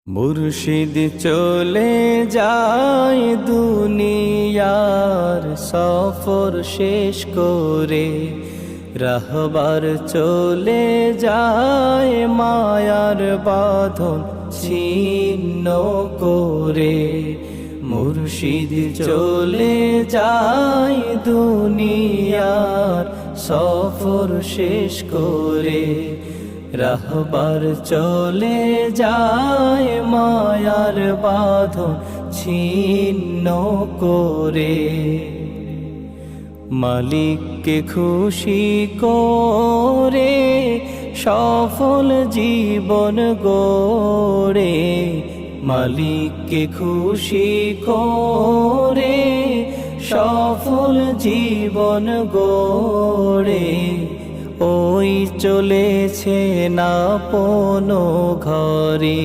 মুর্শিদ চলে যায় দুনিয়ার সফর শেষ করে, রাহবার চলে যায় মায়ার বাঁধন ছিন্ন করে। মুর্শিদ চলে যায় দুনিয়ার সফর শেষ করে, রাহবার চলে যায় মায়ার বাঁধন ছিন্ন করে। মালিককে খুশি করে সফল জীবন গড়ে, মালিককে খুশি করে সফল জীবন গড়ে। ওই চলেছে আপন ঘরে।